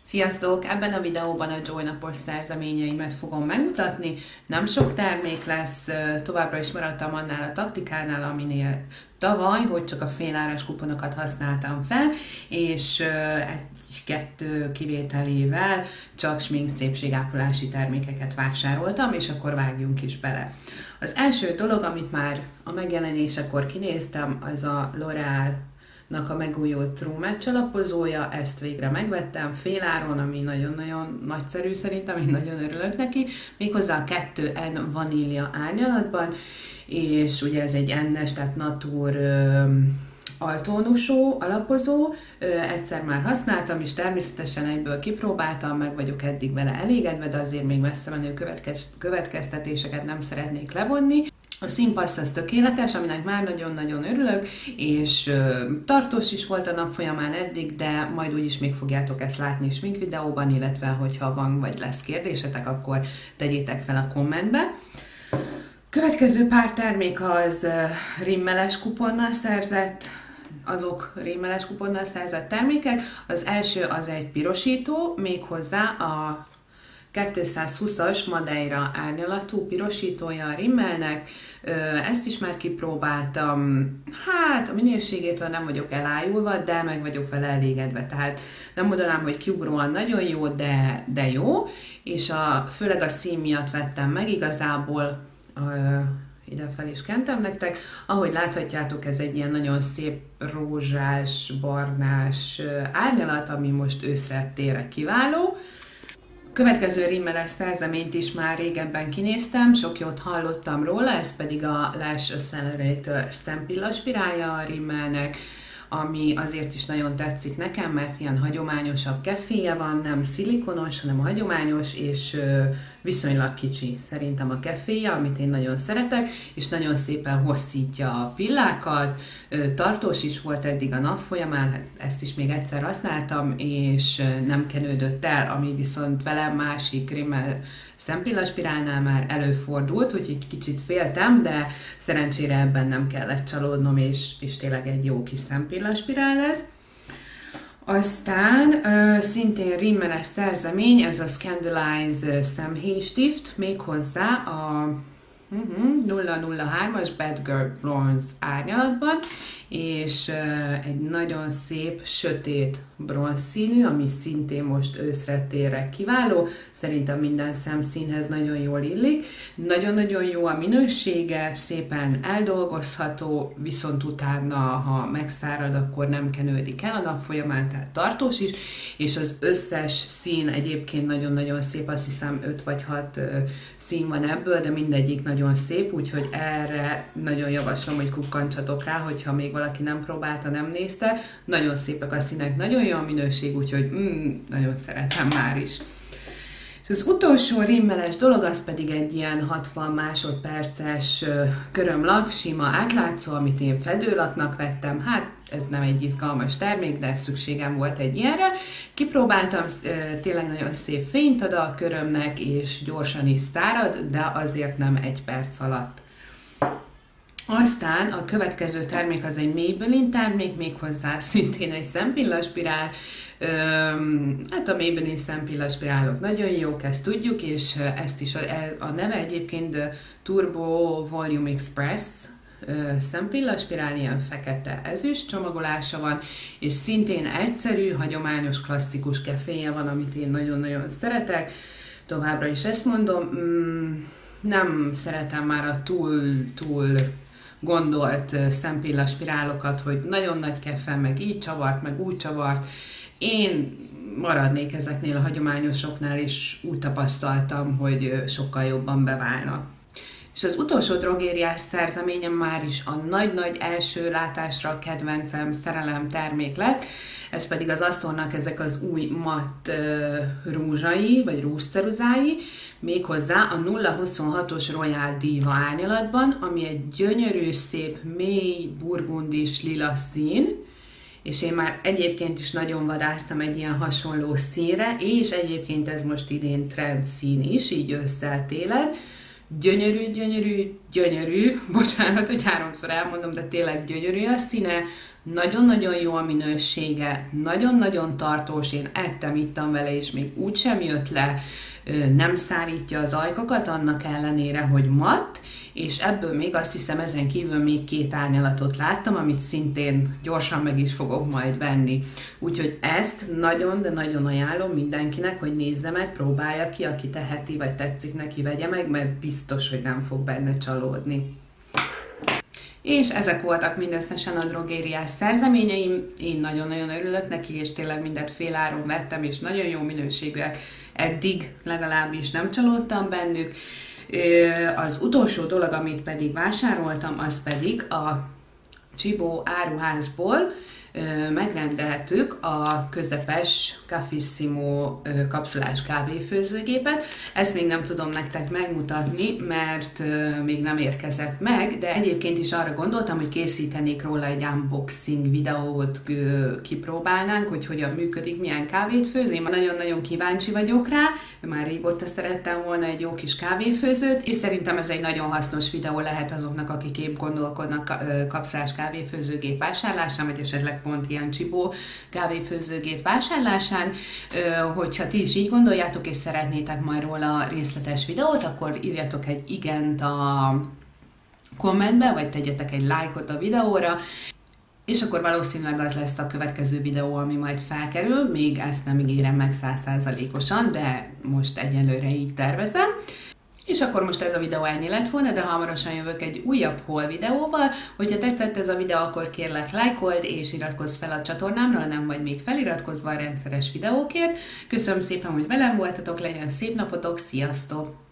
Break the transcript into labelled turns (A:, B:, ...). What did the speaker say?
A: Sziasztok! Ebben a videóban a Joy-napos szerzeményeimet fogom megmutatni. Nem sok termék lesz, továbbra is maradtam annál a taktikánál, aminél tavaly, hogy csak a féláras kuponokat használtam fel, és egy-kettő kivételével csak smink szépségápolási termékeket vásároltam, és akkor vágjunk is bele. Az első dolog, amit már a megjelenésekor kinéztem, az a L'Oréal-nak a megújult True Match alapozója, ezt végre megvettem féláron, ami nagyon-nagyon nagyszerű szerintem, én nagyon örülök neki, méghozzá a 2N vanília árnyalatban, és ugye ez egy N-es, tehát Natur altónusú alapozó, egyszer már használtam, és természetesen egyből kipróbáltam, meg vagyok eddig vele elégedve, de azért még messze menő következtetéseket nem szeretnék levonni. A színpassz az tökéletes, aminek már nagyon-nagyon örülök, és tartós is volt a nap folyamán eddig, de majd úgyis még fogjátok ezt látni smink videóban, illetve hogyha van vagy lesz kérdésetek, akkor tegyétek fel a kommentbe. Következő pár termék az rimmeles kuponnal szerzett, rimmeles kuponnal szerzett termékek. Az első az egy pirosító, méghozzá a 220-as Madeira árnyalatú pirosítója a rimmelnek. Ezt is már kipróbáltam. Hát a minőségétől nem vagyok elájulva, de meg vagyok vele elégedve. Tehát nem mondanám, hogy kiugróan nagyon jó, de jó. És főleg a szín miatt vettem meg, igazából ide fel is kentem nektek. Ahogy láthatjátok, ez egy ilyen nagyon szép rózsás, barnás árnyalat, ami most őszre térre kiváló. Következő rimmeles szerzeményt is már régebben kinéztem, sok jót hallottam róla, ez pedig a Lash Accelerator szempillaspirálja a rimmelnek, ami azért is nagyon tetszik nekem, mert ilyen hagyományosabb keféje van, nem szilikonos, hanem hagyományos, és viszonylag kicsi szerintem a keféje, amit én nagyon szeretek, és nagyon szépen hosszítja a pillákat, tartós is volt eddig a nap folyamán, hát ezt is még egyszer használtam, és nem kenődött el, ami viszont velem másik rimmel szempillaspirálnál már előfordult, úgyhogy kicsit féltem, de szerencsére ebben nem kellett csalódnom, és tényleg egy jó kis szempillaspirál ez. Aztán szintén rimmeles szerzemény, ez a Scandalize szemhéjstift, méghozzá a 003-as Bad Girl Bronze árnyalatban, és egy nagyon szép, sötét bronz színű, ami szintén most őszre térre kiváló. Szerintem minden szemszínhez nagyon jól illik. Nagyon-nagyon jó a minősége, szépen eldolgozható, viszont utána, ha megszárad, akkor nem kenődik el a nap folyamán, tehát tartós is, és az összes szín egyébként nagyon-nagyon szép, azt hiszem 5 vagy 6 szín van ebből, de mindegyik nagyon szép, úgyhogy erre nagyon javaslom, hogy kukkantsatok rá, hogyha még valaki nem próbálta, nem nézte. Nagyon szépek a színek, nagyon jó a minőség, úgyhogy nagyon szeretem már is. És az utolsó rimmeles dolog, az pedig egy ilyen 60 másodperces körömlak, sima átlátszó, amit én fedőlaknak vettem. Hát ez nem egy izgalmas termék, de szükségem volt egy ilyenre. Kipróbáltam, tényleg nagyon szép fényt ad a körömnek, és gyorsan is szárad, de azért nem 1 perc alatt. Aztán a következő termék az egy Maybelline termék, méghozzá szintén egy szempillaspirál. Hát a Maybelline szempillaspirálok nagyon jók, ezt tudjuk, és ezt is a neve egyébként Turbo Volume Express szempillaspirál, ilyen fekete ezüst csomagolása van, és szintén egyszerű, hagyományos, klasszikus keféje van, amit én nagyon-nagyon szeretek. Továbbra is ezt mondom, nem szeretem már a túl gondolt szempillaspirálokat, hogy nagyon nagy kefe, meg így csavart, meg úgy csavart. Én maradnék ezeknél a hagyományosoknál, és úgy tapasztaltam, hogy sokkal jobban beválnak. És az utolsó drogériás szerzeményem már is a nagy-nagy első látásra kedvencem, szerelem termék lett, ez pedig az Astornak ezek az új matt rúzsai, vagy rúzsceruzái, méghozzá a 026-os Royal Diva árnyalatban, ami egy gyönyörű, szép, mély, burgundis lila szín, és én már egyébként is nagyon vadásztam egy ilyen hasonló színre, és egyébként ez most idén trend szín is, így ősszel télen. Gyönyörű, bocsánat, hogy 3-szor elmondom, de tényleg gyönyörű a színe, nagyon-nagyon jó a minősége, nagyon-nagyon tartós, én ittam vele, és még úgysem jött le, nem szárítja az ajkakat, annak ellenére, hogy matt, és ebből még azt hiszem ezen kívül még 2 árnyalatot láttam, amit szintén gyorsan meg is fogok majd venni. Úgyhogy ezt nagyon, de nagyon ajánlom mindenkinek, hogy nézze meg, próbálja ki, aki teheti, vagy tetszik neki, vegye meg, mert biztos, hogy nem fog benne csalódni. És ezek voltak mindösszesen a drogériás szerzeményeim, én nagyon-nagyon örülök neki, és tényleg mindent féláron vettem, és nagyon jó minőségűek, eddig legalábbis nem csalódtam bennük. Az utolsó dolog, amit pedig vásároltam, az pedig a Csibó áruházból megrendeltük a közepes Cafissimo kapszulás kávéfőzőgépet. Ezt még nem tudom nektek megmutatni, mert még nem érkezett meg, de egyébként is arra gondoltam, hogy készítenék róla egy unboxing videót, kipróbálnánk, hogy hogyan működik, milyen kávét főz. Én nagyon-nagyon kíváncsi vagyok rá, már régóta szerettem volna egy jó kis kávéfőzőt, és szerintem ez egy nagyon hasznos videó lehet azoknak, akik épp gondolkodnak kapszulás kávéfőzőgép vásárlásán, vagy esetleg pont ilyen Csibó kávéfőzőgép vásárlásán. Hogyha ti is így gondoljátok, és szeretnétek majd róla részletes videót, akkor írjatok egy igent a kommentbe, vagy tegyetek egy lájkot a videóra, és akkor valószínűleg az lesz a következő videó, ami majd felkerül, még ezt nem ígérem meg 100%-osan, de most egyelőre így tervezem. És akkor most ez a videó ennyi lett volna, de hamarosan jövök egy újabb haul videóval. Hogyha tetszett ez a videó, akkor kérlek lájkold és iratkozz fel a csatornámra, ha nem vagy még feliratkozva a rendszeres videókért. Köszönöm szépen, hogy velem voltatok, legyen szép napotok, sziasztok!